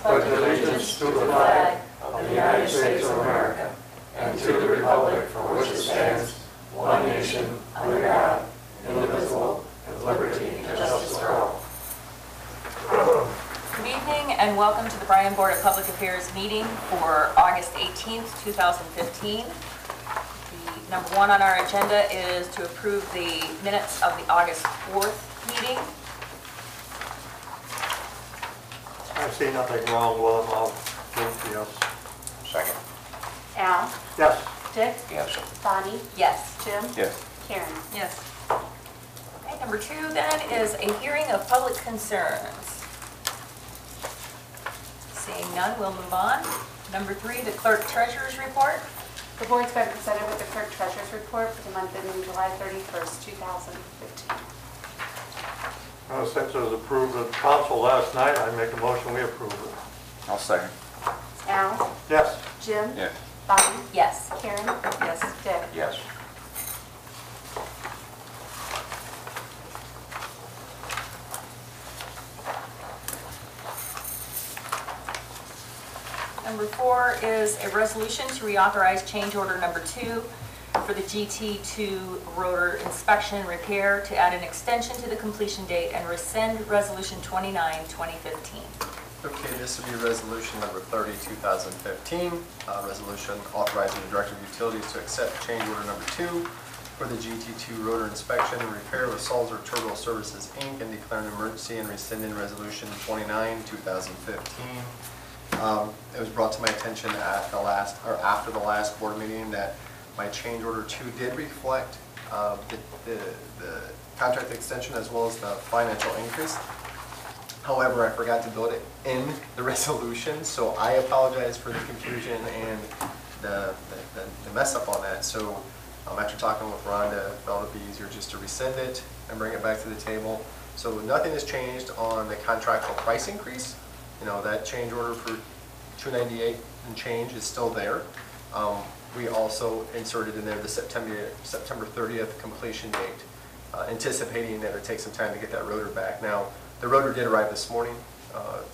pledge allegiance to the flag of the United States of America and to the republic for which it stands, one nation, under God, indivisible, with liberty and justice for all. Good evening and welcome to the Bryan Board of Public Affairs meeting for August 18th, 2015. The number one on our agenda is to approve the minutes of the August 4th meeting. I see nothing wrong with them. I'll vote yes. Second. Al? Yes. Dick? Yes. Bonnie? Yes. Jim? Yes. Karen? Yes. Okay, number two then is a hearing of public concerns. Seeing none, we'll move on. Number three, the clerk treasurer's report. The board's been presented with the clerk treasurer's report for the month ending July 31st, 2015. Since it was approved at council last night, I make a motion we approve it. I'll second. Al? Yes. Jim? Yes. Bonnie? Yes. Karen? Yes. Dick? Yes. Number four is a resolution to reauthorize change order number 2 for the GT2 rotor inspection and repair to add an extension to the completion date and rescind resolution 29, 2015. Okay, this will be resolution number 30, 2015. Resolution authorizing the Director of Utilities to accept change order number 2 for the GT2 rotor inspection and repair with Salzer Turbo Services, Inc. and declaring an emergency and rescinding resolution 29, 2015. It was brought to my attention at after the last board meeting that my change order 2 did reflect the contract extension as well as the financial increase. However, I forgot to build it in the resolution, so I apologize for the confusion and the mess up on that. So after talking with Rhonda, I felt it'd be easier just to rescind it and bring it back to the table. So nothing has changed on the contractual price increase. You know, that change order for $298 and change is still there. We also inserted in there the September 30th completion date, anticipating that it would take some time to get that rotor back. Now, the rotor did arrive this morning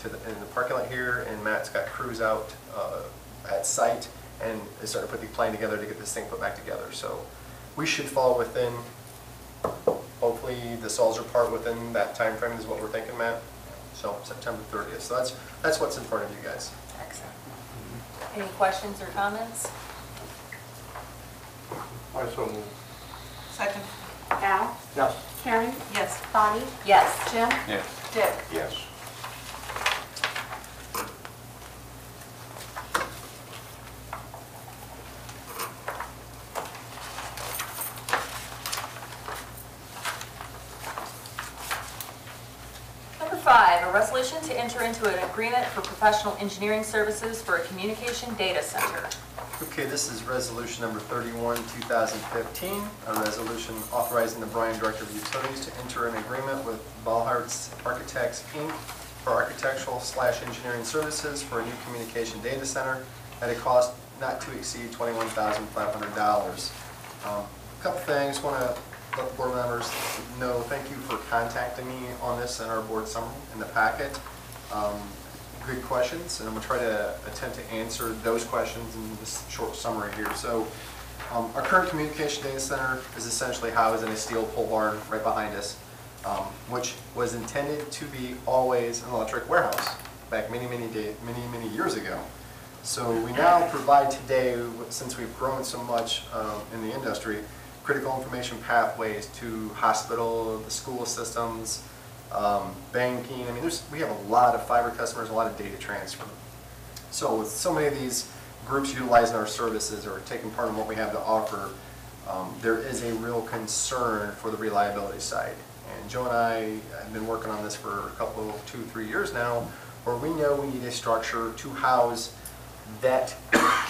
in the parking lot here, and Matt's got crews out at site and is starting to put the plan together to get this thing put back together. So we should fall within, hopefully, the Salzer part within that time frame is what we're thinking, Matt. So September 30th. So that's what's in front of you guys. Excellent. Any questions or comments? I so move. Second. Al? Yes. Karen? Yes. Bonnie? Yes. Jim? Yes. Dick? Yes. Number 5, a resolution to enter into an agreement for professional engineering services for a communication data center. Okay, this is resolution number 31, 2015, a resolution authorizing the Bryan Director of Utilities to enter an agreement with Ballhart's Architects, Inc. for architectural/engineering services for a new communication data center at a cost not to exceed $21,500. A couple things, want to let the board members know, thank you for contacting me on this in our board summary in the packet. Good questions, and I'm going to try to attempt to answer those questions in this short summary here. So our current communication data center is essentially housed in a steel pole barn right behind us, which was intended to be always an electric warehouse back many years ago. So we now provide today, since we've grown so much in the industry, critical information pathways to hospital, the school systems, banking. I mean, we have a lot of fiber customers, a lot of data transfer. So with so many of these groups utilizing our services or taking part in what we have to offer, there is a real concern for the reliability side. And Joe and I have been working on this for a couple, 2-3 years now, where we know we need a structure to house that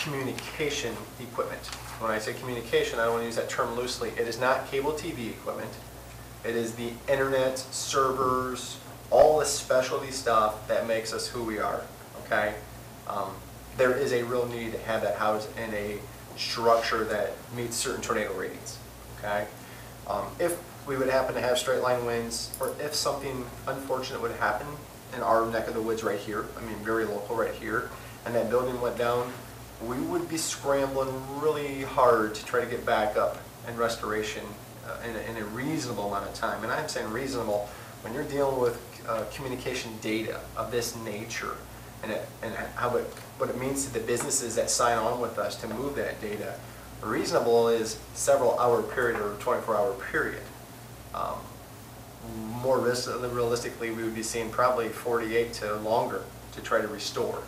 communication equipment. When I say communication, I don't want to use that term loosely. It is not cable TV equipment. It is the internet, servers, all the specialty stuff that makes us who we are, okay? There is a real need to have that housed in a structure that meets certain tornado ratings, okay? If we would happen to have straight line winds, or if something unfortunate would happen in our neck of the woods right here, I mean very local right here, and that building went down, we would be scrambling really hard to try to get back up in restoration in a reasonable amount of time. And I'm saying reasonable when you're dealing with communication data of this nature and what it means to the businesses that sign on with us to move that data. Reasonable is several hour period or 24-hour period. More realistically, we would be seeing probably 48 to longer to try to restore.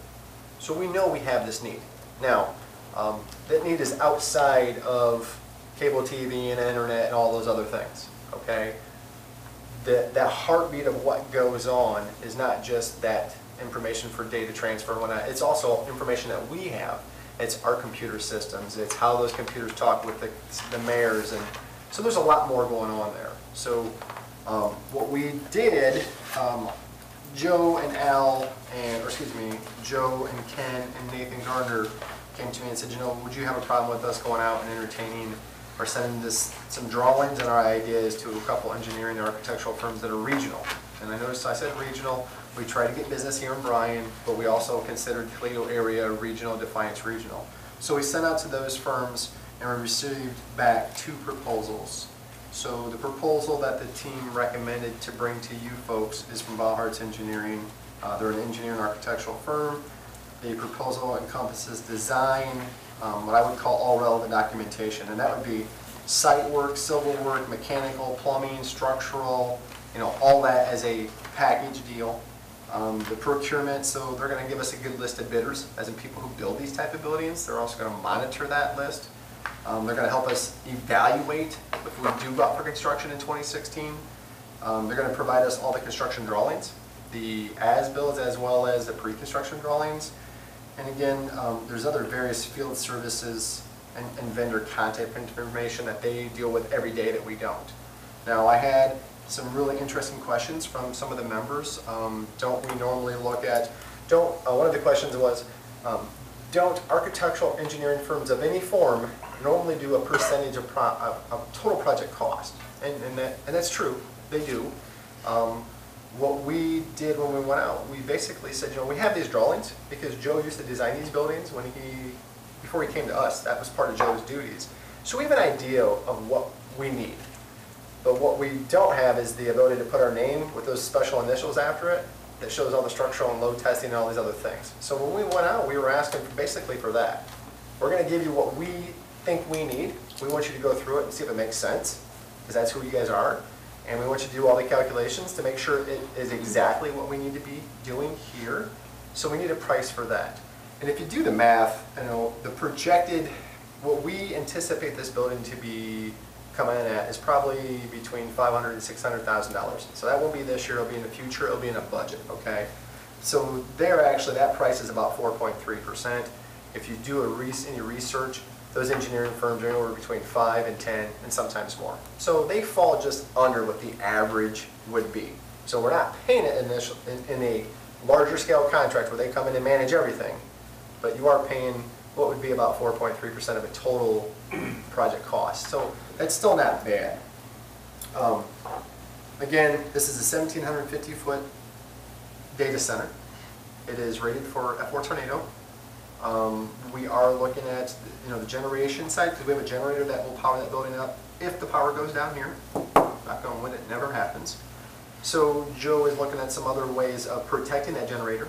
So we know we have this need. Now, that need is outside of cable TV and internet and all those other things, okay? That heartbeat of what goes on is not just that information for data transfer and whatnot. It's also information that we have. It's our computer systems. It's how those computers talk with the mayors. And so there's a lot more going on there. So what we did, Joe and Al, Joe and Ken and Nathan Gardner came to me and said, you know, would you have a problem with us going out and entertaining or sending this some drawings and our ideas to a couple engineering and architectural firms that are regional? And I noticed I said regional. We try to get business here in Bryan, but we also considered Toledo area regional, Defiance regional. So we sent out to those firms and we received back 2 proposals. So the proposal that the team recommended to bring to you folks is from Ballhart's Engineering. They're an engineering architectural firm. The proposal encompasses design, what I would call all relevant documentation, and that would be site work, civil work, mechanical, plumbing, structural, you know, all that as a package deal. The procurement, so they're going to give us a good list of bidders, as in people who build these type of buildings. They're also going to monitor that list. They're going to help us evaluate if we do go out for construction in 2016. They're going to provide us all the construction drawings, the as-builds as well as the pre-construction drawings. And again, there's other various field services and vendor contact information that they deal with every day that we don't. Now, I had some really interesting questions from some of the members. Don't we normally look at, one of the questions was, don't architectural engineering firms of any form normally do a percentage of total project cost? And that's true, they do. What we did when we went out, we basically said, you know, we have these drawings because Joe used to design these buildings before he came to us. That was part of Joe's duties. So we have an idea of what we need. But what we don't have is the ability to put our name with those special initials after it that shows all the structural and load testing and all these other things. So when we went out, we were asking basically for that. We're going to give you what we think we need. We want you to go through it and see if it makes sense, because that's who you guys are. And we want you to do all the calculations to make sure it is exactly what we need to be doing here. So we need a price for that. And if you do the math, you know, the projected, what we anticipate this building to be coming in at is probably between $500,000 and $600,000. So that won't be this year, it'll be in the future, it'll be in a budget, okay? So there actually, that price is about 4.3%. If you do any research, those engineering firms are anywhere between 5 and 10 and sometimes more. So they fall just under what the average would be. So we're not paying it in a larger scale contract where they come in and manage everything, but you are paying what would be about 4.3% of a total project cost. So that's still not bad. Again, this is a 1,750-foot data center. It is rated for F4 tornado. We are looking at, you know, the generation side, because we have a generator that will power that building up if the power goes down here. Knock on wood, it never happens. So Joe is looking at some other ways of protecting that generator,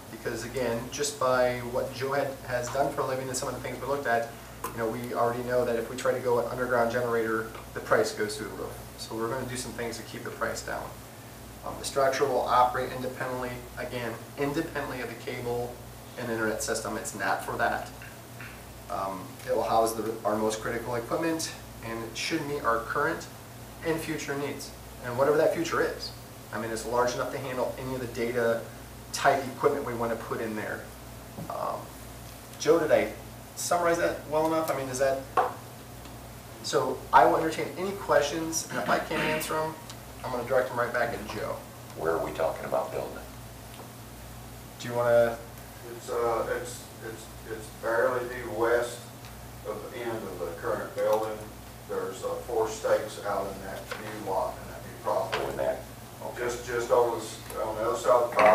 because again, just by what Joe has done for a living and some of the things we looked at, you know, we already know that if we try to go an underground generator, the price goes through the roof. So we're going to do some things to keep the price down. The structure will operate independently, again, independently of the cable and internet system. It's not for that. It will house our most critical equipment, and it should meet our current and future needs, and whatever that future is. I mean, it's large enough to handle any of the data type equipment we want to put in there. Joe, did I summarize that well enough? I mean, is that... So I will entertain any questions, and if I can't answer them, I'm going to direct them right back at Joe. Where are we talking about building? Do you want to... It's barely due west of the end of the current building. There's 4 stakes out in that new lot, in that new property. Doing that? Just on the other side of the property.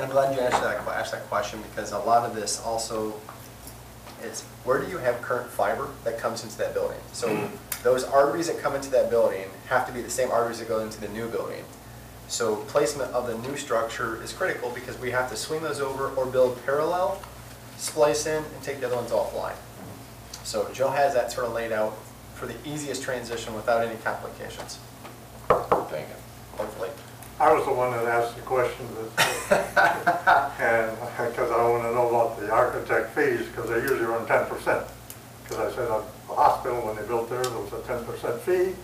I'm glad you asked that question, because a lot of this also is, where do you have current fiber that comes into that building? So those arteries that come into that building have to be the same arteries that go into the new building. So placement of the new structure is critical, because we have to swing those over or build parallel, splice in, and take the other ones offline. So Joe has that sort of laid out for the easiest transition without any complications, Thank you. hopefully. I was the one that asked the question, and because I want to know about the architect fees, because they usually run 10%. Because I said the hospital, when they built theirs, it was a 10% fee,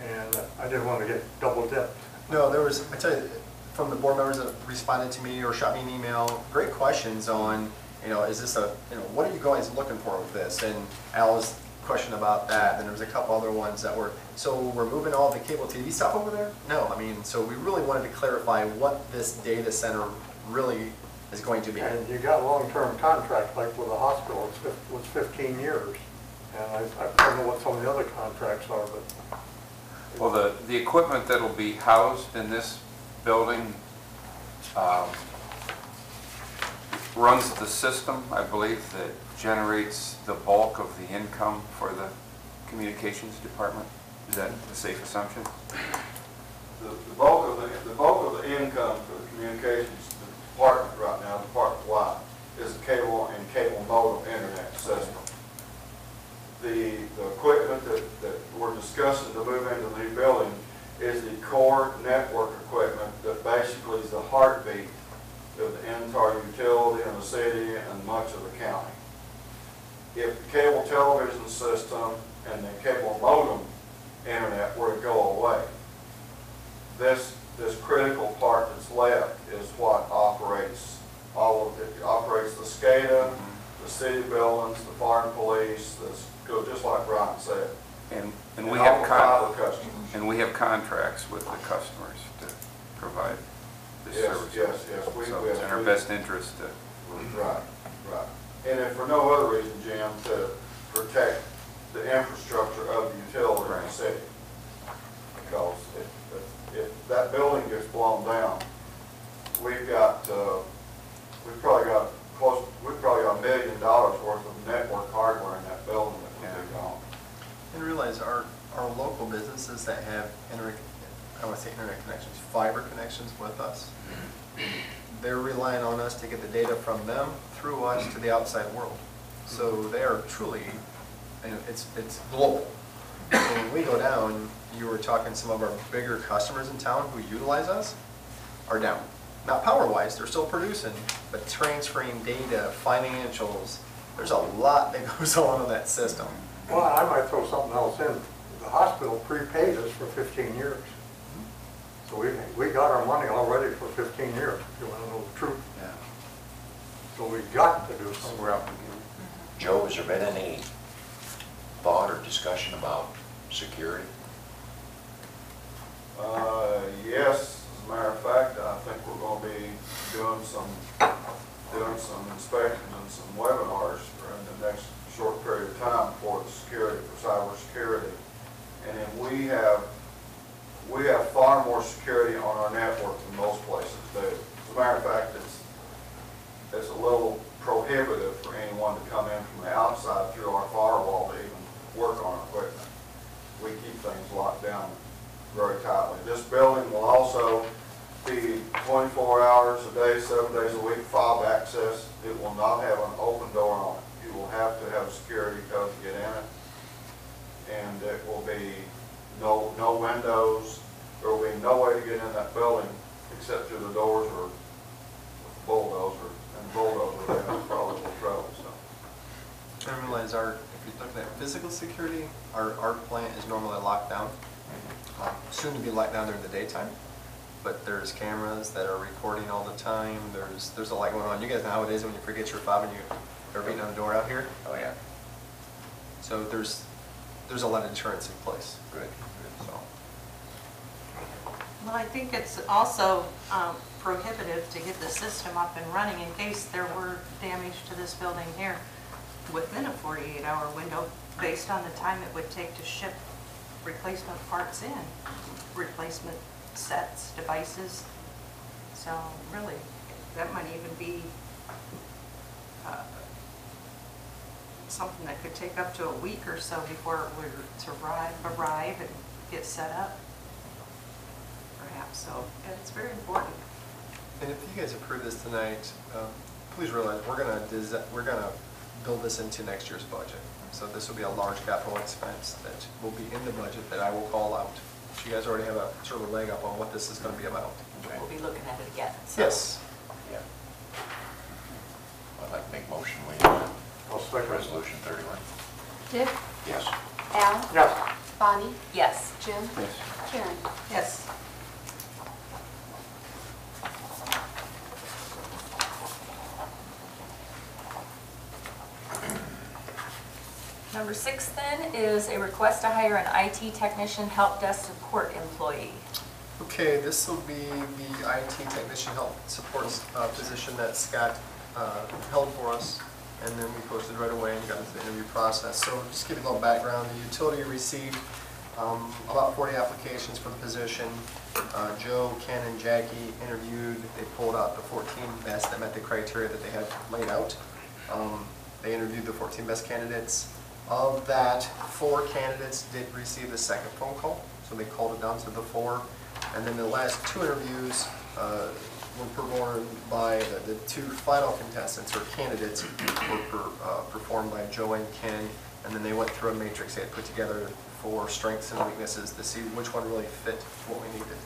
and I didn't want to get double dipped. No, there was, I tell you, from the board members that responded to me or shot me an email, great questions on, is this what are you guys looking for with this? And Al's question about that, then there was a couple other ones that were, so we're moving all the cable TV stuff over there? No, so we really wanted to clarify what this data center really is going to be. And you got long-term contracts, like with the hospital, it's 15 years. And I don't know what some of the other contracts are, but. Well, the equipment that'll be housed in this building runs the system, I believe, that generates the bulk of the income for the communications department. Is that a safe assumption? The bulk of the income for the communications department right now, department-wide, is the cable and cable modem internet system. The equipment that we're discussing to move into the new building is the core network equipment that basically is the heartbeat of the entire utility in the city and much of the county. If the cable television system and the cable modem internet were to go away, this critical part that's left is what operates all of it. It operates the SCADA, the city buildings, the fire and police, just like Bryan said. And we have customers. And we have contracts with the customers to provide this service. Yes. So it's in our best interest to. Right. And if for no other reason, Jim, to protect the infrastructure of the utility in the city. Because if that building gets blown down, we've probably got $1 million worth of network hardware in that building that would be gone. And realize our local businesses that have internet connections, fiber connections with us, they're relying on us to get the data from them through us to the outside world. So they are truly, it's global. So when we go down, you were talking, some of our bigger customers in town who utilize us are down. Not power-wise, they're still producing, but transferring data, financials, there's a lot that goes on in that system. Well, I might throw something else in. The hospital prepaid us for 15 years. So we got our money already for 15 years, if you want to know the truth. Yeah. So we got to do something. We're out. Joe, has there been any thought or discussion about security? Yes, as a matter of fact, I think we're going to be doing some inspections and some webinars in the next short period of time for the security, for cyber security. And then we have far more security on our network than most places do. As a matter of fact, it's a little prohibitive for anyone to come in from the outside through our firewall to even work on our equipment. We keep things locked down very tightly. This building will also be 24 hours a day, 7 days a week, fob access. It will not have an open door on it. You will have to have a security code to get in it. And it will be no windows. There will be no way to get in that building except through the doors or with the bulldozer. And the bulldozer has probably will trouble. So. I realize if you're looking at physical security, our plant is normally locked down. Soon to be locked down during the daytime. But there's cameras that are recording all the time. There's a lot going on. You guys know how it is when you forget your fob and you're beating on the door out here? Oh, yeah. So there's a lot of insurance in place. Good. So. Well, I think it's also prohibitive to get the system up and running in case there were damage to this building here within a 48-hour window based on the time it would take to ship replacement parts in, replacement sets, devices. So really, that might even be something that could take up to a week or so before it would arrive and get set up, perhaps. So yeah, it's very important. And if you guys approve this tonight, please realize we're gonna build this into next year's budget. So this will be a large capital expense that will be in the budget that I will call out. So you guys already have a sort of a leg up on what this is going to be about. Okay. We'll be looking at it again. So. Yes. Yeah. I'd like to make motion, we, I'll second. resolution 31. Dick, Yes. Al, Yes. Bonnie, Yes. Jim, Yes. Karen. Yes. Number 6 then is a request to hire an IT technician help desk support employee. Okay, this will be the IT technician help support position that Scott held for us, and then we posted right away and got into the interview process. So just give you a little background, the utility received about 40 applications for the position. Joe, Ken, and Jackie interviewed. They pulled out the 14 best that met the criteria that they had laid out. They interviewed the 14 best candidates. Of that, 4 candidates did receive the second phone call, so they called it down to the 4. And then the last 2 interviews were performed by the 2 final contestants or candidates were performed by Joe and Ken, and then they went through a matrix they had put together for strengths and weaknesses to see which one really fit what we needed.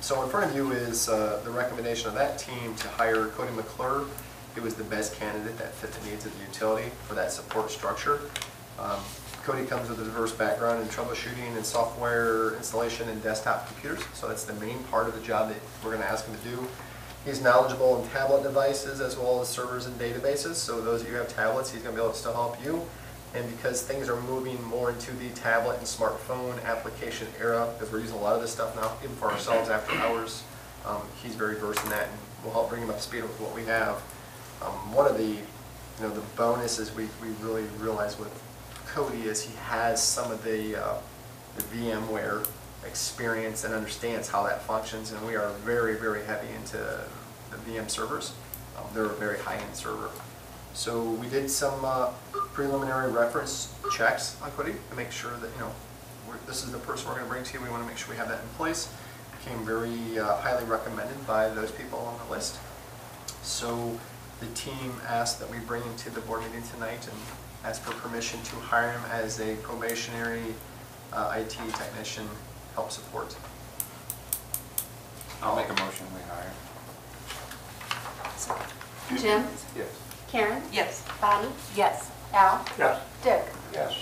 So in front of you is the recommendation of that team to hire Cody McClure. He was the best candidate that fit the needs of the utility for that support structure. Cody comes with a diverse background in troubleshooting and software installation and desktop computers, so that's the main part of the job that we're going to ask him to do. He's knowledgeable in tablet devices as well as servers and databases, so those of you who have tablets, he's going to be able to still help you. And because things are moving more into the tablet and smartphone application era, because we're using a lot of this stuff now, even for ourselves after hours, he's very versed in that, and we'll help bring him up to speed with what we have. One of the, the bonuses we really realize with Cody is he has some of the VMware experience and understands how that functions, and we are very, very heavy into the VM servers. They're a very high-end server. So we did some preliminary reference checks on Cody to make sure that, this is the person we're going to bring to you. We want to make sure we have that in place. Became very highly recommended by those people on the list. So the team asked that we bring him to the board meeting tonight and ask for permission to hire him as a probationary IT technician help support. I'll make a motion, we hire. Jim, Yes. Karen, Yes. Bonnie, Yes. Al, Yes. Dick. Yes.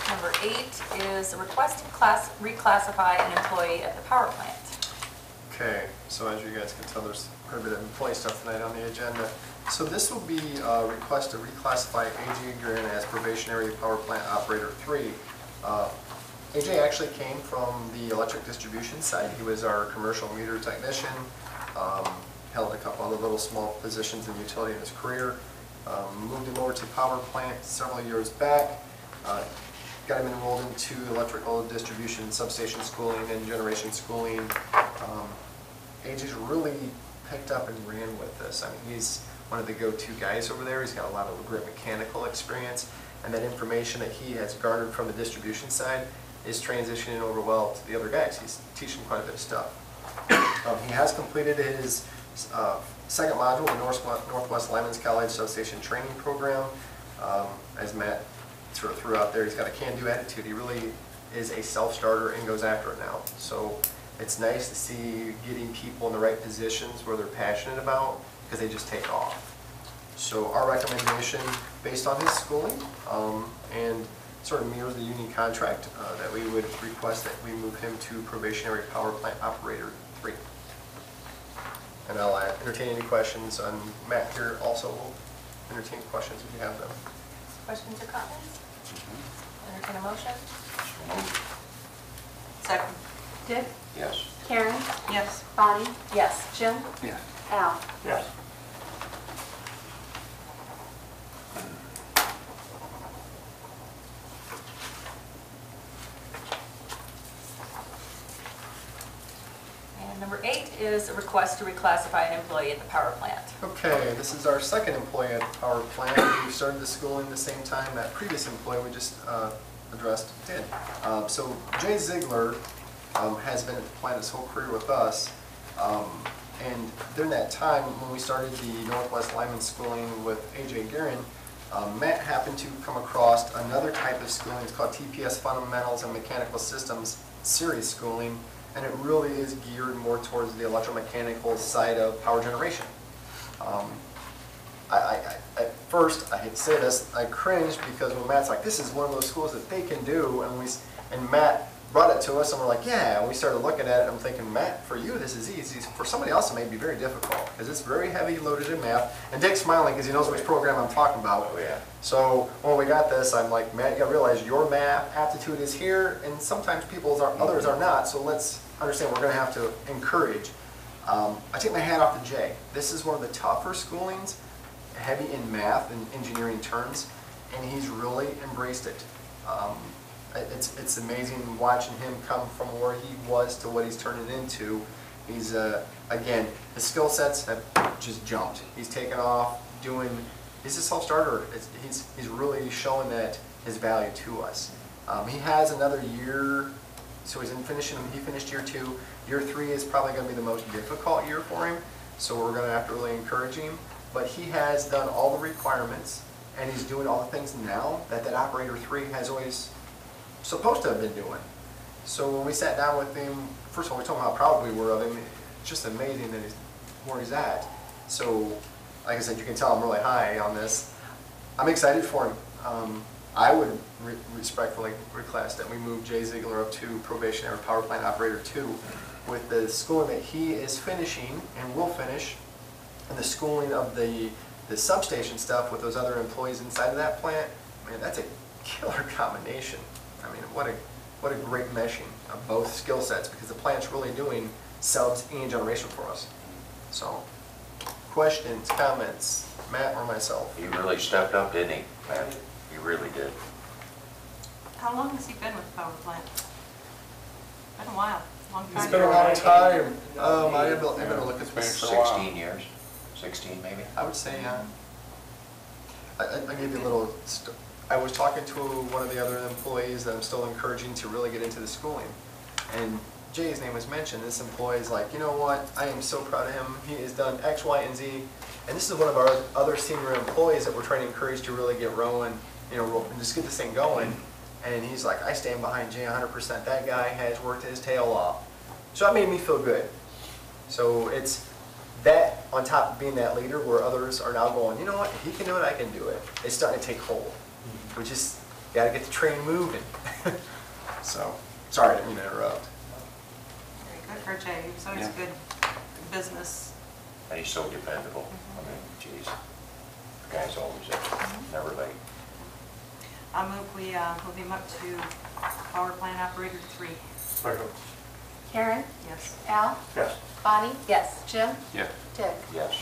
Number 8 is a request to reclassify an employee at the power plant. Okay, so as you guys can tell, there's quite a bit of employee stuff tonight on the agenda. So this will be a request to reclassify AJ Guerin as probationary power plant operator 3. AJ actually came from the electric distribution side. He was our commercial meter technician, held a couple other little small positions in utility in his career, moved him over to power plant several years back, got him enrolled into electrical distribution, substation schooling, and generation schooling. AJ's really picked up and ran with this. I mean, he's one of the go-to guys over there. He's got a lot of great mechanical experience, and that information that he has garnered from the distribution side is transitioning over well to the other guys. He's teaching quite a bit of stuff. He has completed his second module, the Northwest Lyman's College Substation Training Program. As Matt sort of threw out there, he's got a can-do attitude. He really is a self-starter and goes after it now. So it's nice to see getting people in the right positions where they're passionate about, because they just take off. So our recommendation, based on his schooling, and sort of mirrors the union contract, that we would request that we move him to probationary power plant operator 3. And I'll entertain any questions on Matt here. Also will entertain questions if you have them. Questions or comments? Entertain a motion? So moved. Second. Dick, Yes. Karen, Yes. Bonnie, Yes. Jim, Yes. Al. Yes. Number 8 is a request to reclassify an employee at the power plant. Okay, this is our second employee at the power plant. We started the schooling the same time that previous employee we just addressed did. So Jay Ziegler has been at the plant his whole career with us. And during that time, when we started the Northwest Lineman schooling with A.J. Guerin, Matt happened to come across another type of schooling. It's called TPS Fundamentals and Mechanical Systems Series Schooling, and it really is geared more towards the electromechanical side of power generation. At first, I hate to say this, I cringed because when Matt's like, this is one of those schools that they can do, and Matt brought it to us, and we're like, yeah, and we started looking at it, and I'm thinking, Matt, for you, this is easy. For somebody else, it may be very difficult, because it's very heavy loaded in math, and Dick's smiling because he knows which program I'm talking about. Oh, yeah. So when we got this, I'm like, Matt, you gotta realize your math aptitude is here, and sometimes others are not, so let's understand we're gonna have to encourage. I take my hat off to Jay. This is one of the tougher schoolings, heavy in math and engineering terms, and he's really embraced it. It's amazing watching him come from where he was to what he's turning into. He's, again, his skill sets have just jumped. He's taken off doing, he's a self-starter. He's really showing that his value to us. He has another year, so he finished year 2. Year 3 is probably going to be the most difficult year for him, so we're going to have to really encourage him. But he has done all the requirements, and he's doing all the things now that Operator 3 has always supposed to have been doing. So when we sat down with him, first of all, we told him how proud we were of him. It's just amazing that where he's at. So, like I said, you can tell I'm really high on this. I'm excited for him. I would respectfully request that we move Jay Ziegler up to probationary power plant operator 2 with the schooling that he is finishing and will finish, and the schooling of the substation stuff with those other employees inside of that plant. Man, that's a killer combination. I mean, what a great meshing of both skill sets, because the plant's really doing subs and generation for us. So, questions, comments, Matt or myself? He really stepped up, didn't he, Matt? He really did. How long has he been with the power plant? Been a while, long time. It's been a long time. I've been looking at this. 16 years? 16 maybe? I would say, yeah. I gave you a little, I was talking to one of the other employees that I'm still encouraging to really get into the schooling. And Jay's name was mentioned. This employee's like, you know what, I am so proud of him. He has done X, Y, and Z. And this is one of our other senior employees that we're trying to encourage to really get rolling, and just get this thing going. And he's like, I stand behind Jay 100%. That guy has worked his tail off. So that made me feel good. So it's that on top of being that leader where others are now going, you know what, if he can do it, I can do it. It's starting to take hold. We just got to get the train moving. So, sorry, I didn't mean to interrupt. Very good for Jay. He's always good business. And he's so dependable. I mean, geez, the guy's always there, never late. I move we move him up to power plant operator 3. Second. Karen? Yes. Al? Yes. Bonnie? Yes. Jim? Yeah. Dick? Yes.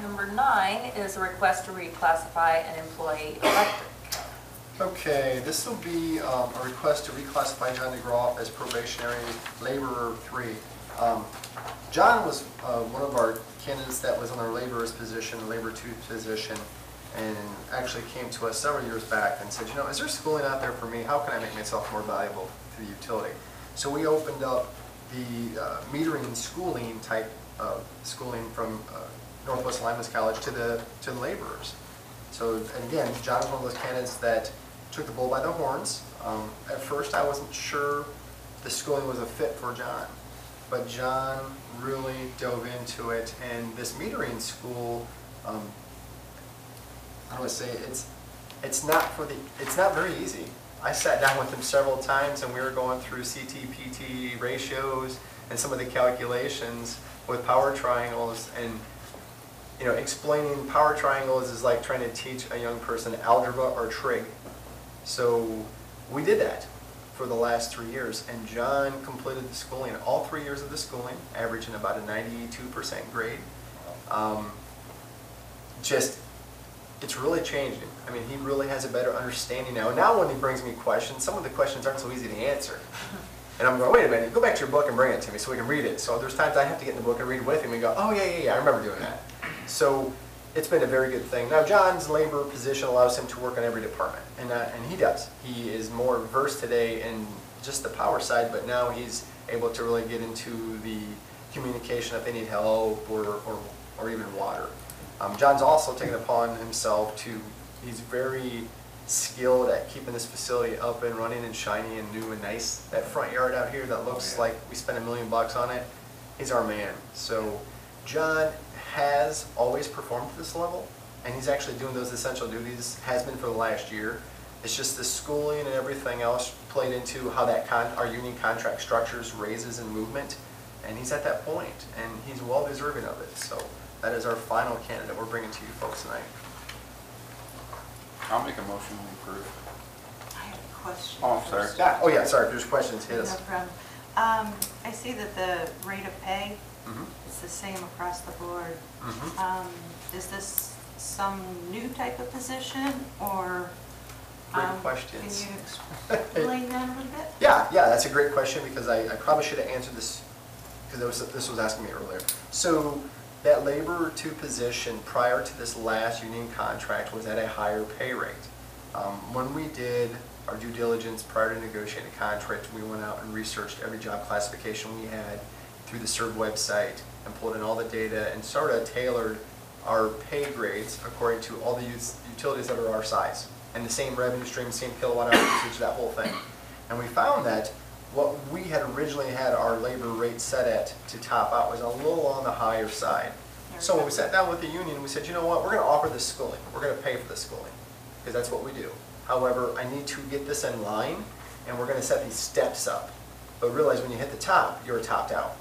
Number 9 is a request to reclassify an employee electric. Okay, this will be a request to reclassify John DeGroff as probationary laborer 3. John was one of our candidates that was on our laborer's position, labor 2 position, and actually came to us several years back and said, you know, is there schooling out there for me? How can I make myself more valuable to the utility? So we opened up the metering schooling type of schooling from Northwest Lineman's College to the laborers. So, and again, John was one of those candidates that took the bull by the horns. At first, I wasn't sure the schooling was a fit for John, but John really dove into it. And this metering school, I would say it's not very easy. I sat down with him several times, and we were going through CT/PT ratios and some of the calculations with power triangles, and explaining power triangles is like trying to teach a young person algebra or trig. So we did that for the last 3 years, and John completed the schooling, all 3 years of the schooling, averaging about a 92% grade. just, it's really changing. I mean, he really has a better understanding now. And now when he brings me questions, some of the questions aren't so easy to answer. And I'm going, wait a minute, go back to your book and bring it to me so we can read it. So there's times I have to get in the book and read with him and go, oh yeah, I remember doing that. So it's been a very good thing. Now John's labor position allows him to work on every department, and he does. He is more versed today in just the power side, but now he's able to really get into the communication if they need help or even water. John's also taken upon himself he's very skilled at keeping this facility up and running and shiny and new and nice. That front yard out here that looks like we spent $1 million on it, he's our man. So John has always performed to this level, and he's actually doing those essential duties, has been for the last year. It's just the schooling and everything else played into how that our union contract structures raises in movement, and he's at that point, and he's well deserving of it. So that is our final candidate we're bringing to you folks tonight. I'll make a motion to approve. I have a question. Oh, I'm sorry. Yeah. Oh yeah, sorry, if there's questions, hit No us. problem. I see that the rate of pay is the same across the board. Is this some new type of position, or? Great questions. Can you explain that a little bit? Yeah, that's a great question, because I probably should have answered this, because this was asking me earlier. So that labor 2 position prior to this last union contract was at a higher pay rate. When we did our due diligence prior to negotiating a contract, we went out and researched every job classification we had through the CERB website and pulled in all the data and sort of tailored our pay grades according to all the utilities that are our size, and the same revenue stream, same kilowatt hour usage, that whole thing. And we found that what we had originally had our labor rate set at to top out was a little on the higher side. So when we sat down with the union, we said, you know what, we're going to offer this schooling. We're going to pay for this schooling, because that's what we do. However, I need to get this in line, and we're going to set these steps up. But realize when you hit the top, you're topped out.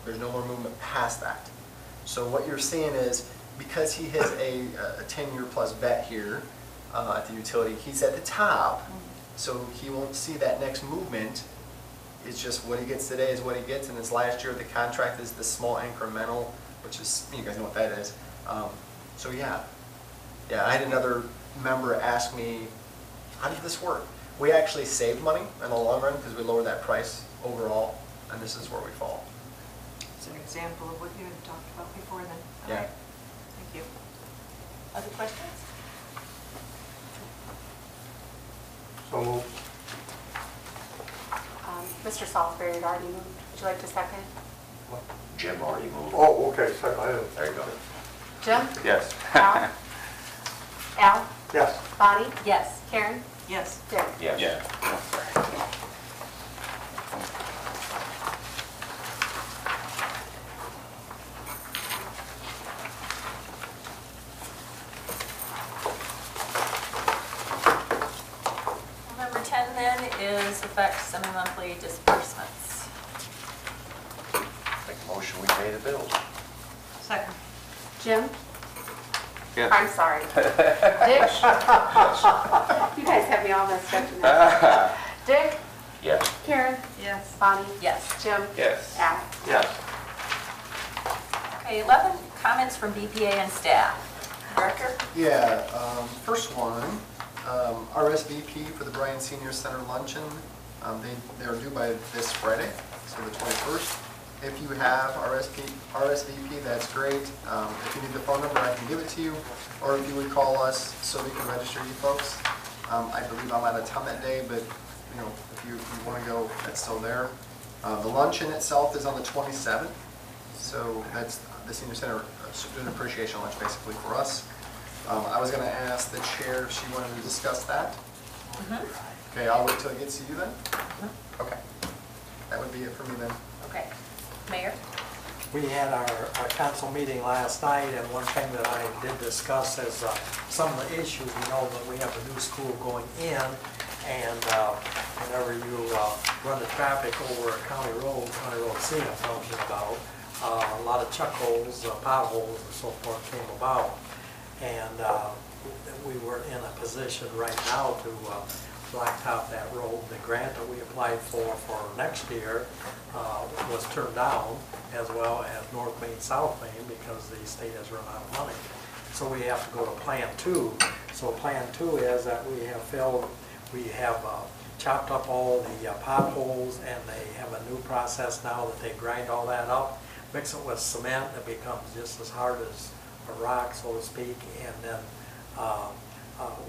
There's no more movement past that. So what you're seeing is, because he has a 10-year plus vet here at the utility, he's at the top, so he won't see that next movement. It's just what he gets today is what he gets, and this last year the contract is the small incremental, which is, you guys know what that is. So yeah, I had another member ask me, how did this work? We actually saved money in the long run because we lowered that price overall, and this is where we fall. It's an example of what you had talked about before then. All Yeah. right. Thank you. Other questions? So moved. Mr. Salisbury had already moved. Would you like to second? Jim already moved. Oh, okay, sorry, I didn't. There you go. Jim? Yes. Al? Al? Yes. Bonnie? Yes. Karen? Yes. Dick? Yes. Yeah. Number 10 then is affect semi-monthly disbursements. Make a motion, we pay the bills. Second. Jim? Yes. I'm sorry. Dick? You guys have me all messed up tonight. Dick? Yes. Karen? Yes. Bonnie? Yes. Jim? Yes. Al? Yes. Okay, 11, comments from BPA and staff. Director? Yeah, first one, RSVP for the Bryan Senior Center Luncheon. They are due by this Friday, so the 21st. If you have RSVP, that's great. If you need the phone number, I can give it to you, or if you would call us so we can register you folks. I believe I'm out of town that day, but you know, if you want to go, that's still there. The luncheon itself is on the 27th, so that's the Senior Center Student Appreciation Lunch basically for us. I was going to ask the chair if she wanted to discuss that. Okay, I'll wait till it gets to you then. Okay, that would be it for me then. Okay. Mayor? We had our council meeting last night, and one thing that I did discuss is some of the issues. We know that we have a new school going in, and whenever you run the traffic over County Road C, I'm talking about, a lot of chuck holes, potholes, and so forth came about. And we were in a position right now to blacktop that road. The grant that we applied for next year was turned down, as well as North Main, South Main, because the state has run out of money. So we have to go to Plan 2. So Plan 2 is that we have chopped up all the potholes, and they have a new process now that they grind all that up, mix it with cement, it becomes just as hard as a rock, so to speak, and then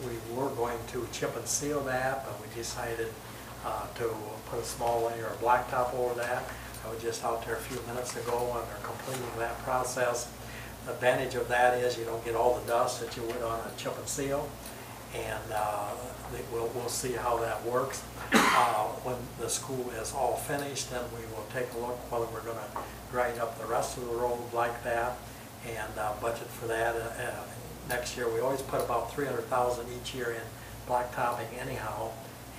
we were going to chip and seal that, but we decided to put a small layer of blacktop over that. I was just out there a few minutes ago, and they're completing that process. The advantage of that is you don't get all the dust that you would on a chip and seal, and we'll see how that works. When the school is all finished, then we will take a look whether we're going to grind up the rest of the road like that, and budget for that. Next year, we always put about $300,000 each year in blacktopping anyhow,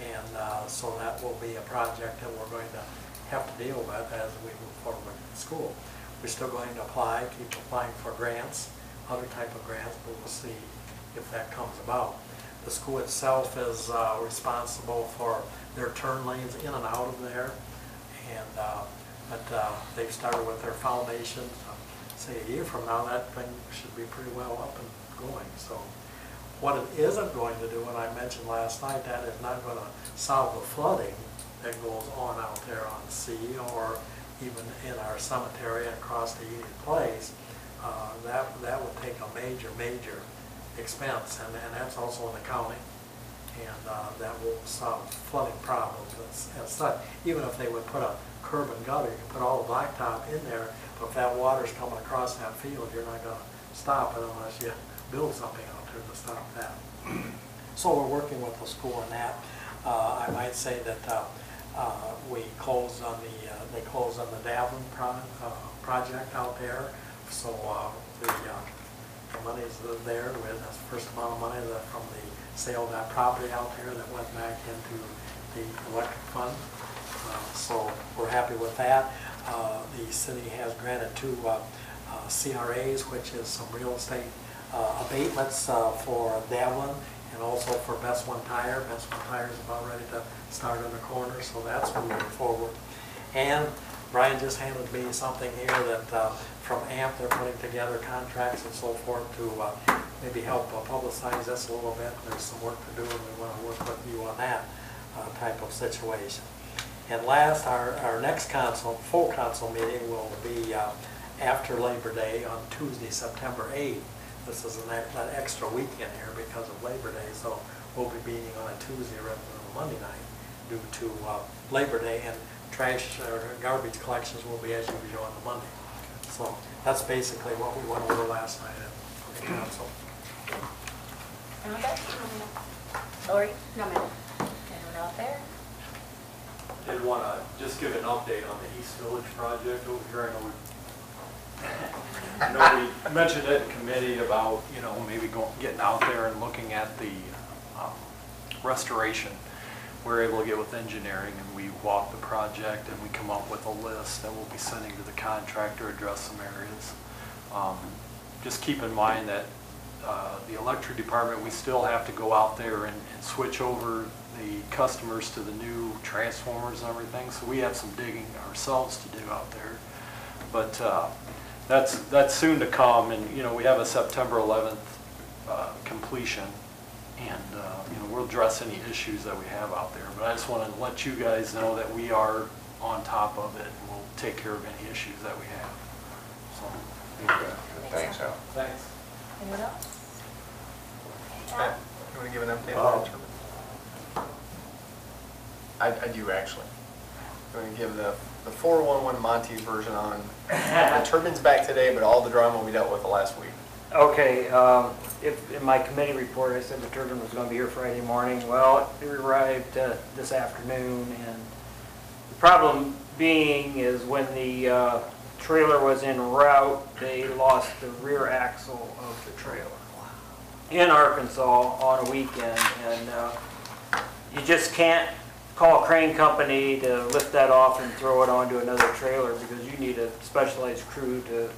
and so that will be a project that we're going to have to deal with as we move forward with the school. We're still going to keep applying for grants, other type of grants, but we'll see if that comes about. The school itself is responsible for their turn lanes in and out of there, and but they've started with their foundation. Say a year from now, that thing should be pretty well up and going. So what it isn't going to do, and I mentioned last night, that is not going to solve the flooding that goes on out there on C, or even in our cemetery across the Union Place. That would take a major expense, and that's also in the county, and that will solve flooding problems as such. Even if they would put a curb and gutter, you can put all the blacktop in there, but if that water's coming across that field, you're not going to stop it unless you build something out there to stop that. So we're working with the school on that. I might say that we closed on they closed on the Davin project out there. So the money's there. That's the first amount of money from the sale of that property out there that went back into the electric fund. So we're happy with that. The city has granted 2 CRAs, which is some real estate abatements for Davlin, and also for Best One Tire. Best One Tire is about ready to start in the corner, so that's moving forward. And Bryan just handed me something here that from AMP, they're putting together contracts and so forth to maybe help publicize this a little bit. There's some work to do, and we want to work with you on that type of situation. And last, our next full council meeting will be after Labor Day on Tuesday, September 8th. This is an extra weekend here because of Labor Day, so we'll be meeting on a Tuesday rather than a Monday night due to Labor Day, and trash or garbage collections will be as usual on the Monday. So that's basically what we went over last night at the council. Anyone there? Lori? No, ma'am. Anyone out there? Did want to just give an update on the East Village project over here. I know we mentioned it in committee about, maybe getting out there and looking at the restoration. We're able to get with engineering, and we walk the project, and we come up with a list that we'll be sending to the contractor, address some areas. Just keep in mind that the electric department, we still have to go out there and switch over the customers to the new transformers and everything, so we have some digging ourselves to do out there. But that's soon to come, and we have a September 11th completion, and we'll address any issues that we have out there. But I just want to let you guys know that we are on top of it, and we'll take care of any issues that we have. So, Okay. Thanks, Al. thanks. Anyone else? Okay. You want to give an update on that turbine? I do actually. I'm going to give the 411 Monty's version on the turbine's back today, but all the drama we dealt with the last week. Okay, in my committee report, I said the turbine was going to be here Friday morning. Well, it arrived this afternoon, and the problem being is when the trailer was en route, they lost the rear axle of the trailer in Arkansas on a weekend, and you just can't call a crane company to lift that off and throw it onto another trailer, because you need a specialized crew to,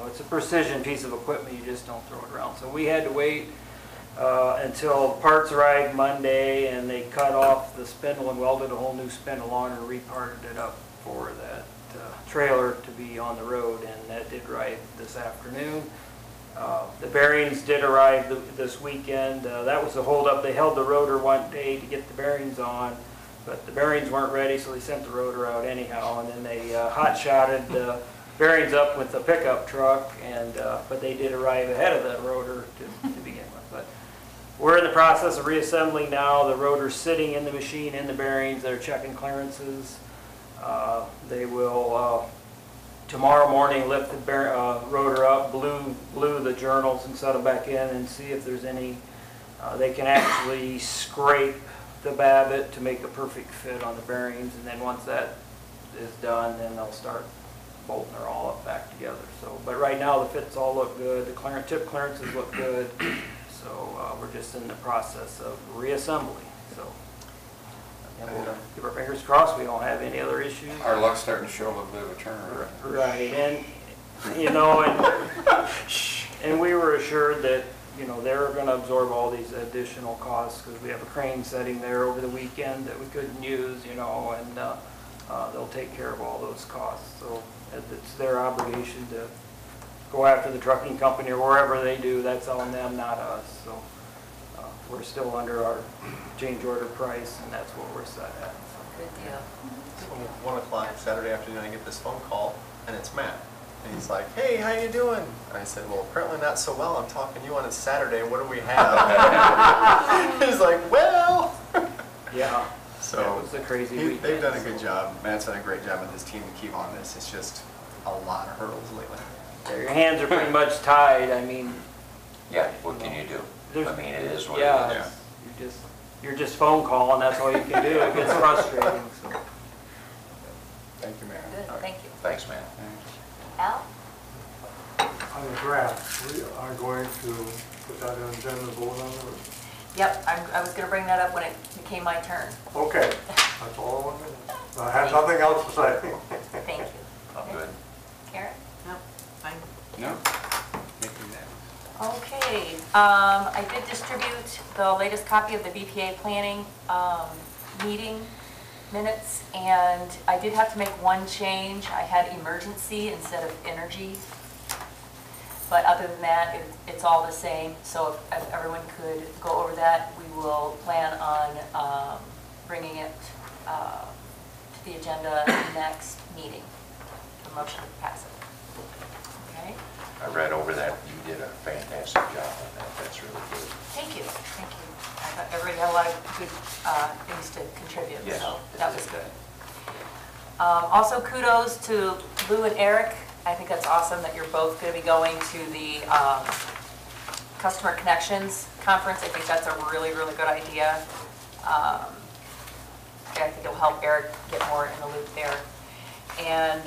it's a precision piece of equipment, you just don't throw it around. So we had to wait until parts arrived Monday, and they cut off the spindle and welded a whole new spindle on and reparted it up for that trailer to be on the road, and that did arrive this afternoon. The bearings did arrive this weekend. That was the holdup. They held the rotor one day to get the bearings on, but the bearings weren't ready, so they sent the rotor out anyhow. And then they hot-shotted the bearings up with the pickup truck, and but they did arrive ahead of the rotor to begin with. But we're in the process of reassembling now. The rotor's sitting in the machine, in the bearings. They're checking clearances. They will tomorrow morning lift the rotor up, blue the journals and set them back in and see if there's any, they can actually scrape the babbitt to make a perfect fit on the bearings, and then once that is done, then they'll start bolting her all up back together. So, but right now the fits all look good, the tip clearances look good, so we're just in the process of reassembly. So, and we'll keep our fingers crossed we don't have any other issues. Our luck's starting to show a little bit of a turnaround. Right, and, you know, and we were assured that, you know, they're gonna absorb all these additional costs, because we have a crane sitting there over the weekend that we couldn't use, you know, and they'll take care of all those costs. So it's their obligation to go after the trucking company or wherever they do. That's on them, not us. So we're still under our change order price, and that's what we're set at. Good deal. So 1 o'clock Saturday afternoon, I get this phone call, and it's Matt. And he's like, "Hey, how you doing?" And I said, "Well, apparently not so well. I'm talking to you on a Saturday. What do we have?" He's like, "Well." Yeah. So it was a crazy weekend. They've done a good job. Matt's done a great job with his team to keep on this. It's just a lot of hurdles lately. Yeah, your hands are pretty much tied. I mean, Yeah, what can you do? I mean, it is what it yeah, is. you're just phone calling. That's all you can do. It gets frustrating. So. Thank you, Matt. Good, thank you. Thanks, man. Al? On the draft, we are going to put that on agenda and vote on it. Yep, I was going to bring that up when it became my turn. Okay, that's all I wanted. I have nothing else to say. Thank you. I'm good. Karen? No, fine. No? Okay, I did distribute the latest copy of the BPA planning meeting minutes, and I did have to make one change. I had emergency instead of energy. But other than that, it's all the same. So if everyone could go over that, we will plan on bringing it to the agenda next meeting. The motion to pass it. Okay? I read over that. You did a fantastic job on that. That's really good. Thank you. Thank you. I thought everybody had a lot of good things to contribute, Yes. so that was good. Also, kudos to Lou and Eric. I think that's awesome that you're both going to be going to the Customer Connections Conference. I think that's a really, really good idea. I think it'll help Eric get more in the loop there. And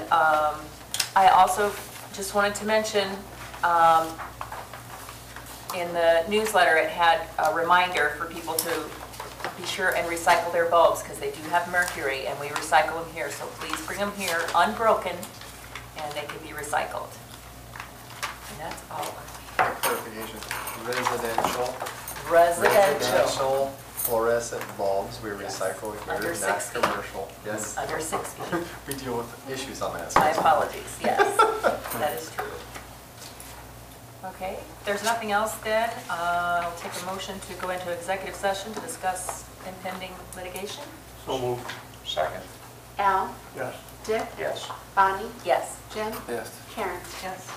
I also just wanted to mention, in the newsletter, it had a reminder for people to be sure and recycle their bulbs, because they do have mercury, and we recycle them here. So please bring them here unbroken, and they can be recycled. And that's all. Clarification. Residential fluorescent bulbs we recycle here, Under not 60. commercial. Yes. Under 60. We deal with issues on that. My apologies, yes, that is true. Okay, if there's nothing else then, I'll take a motion to go into executive session to discuss impending litigation. So moved. Second? Al? Yes. Dick? Yes. Bonnie? Yes. Jim? Yes. Karen? Yes.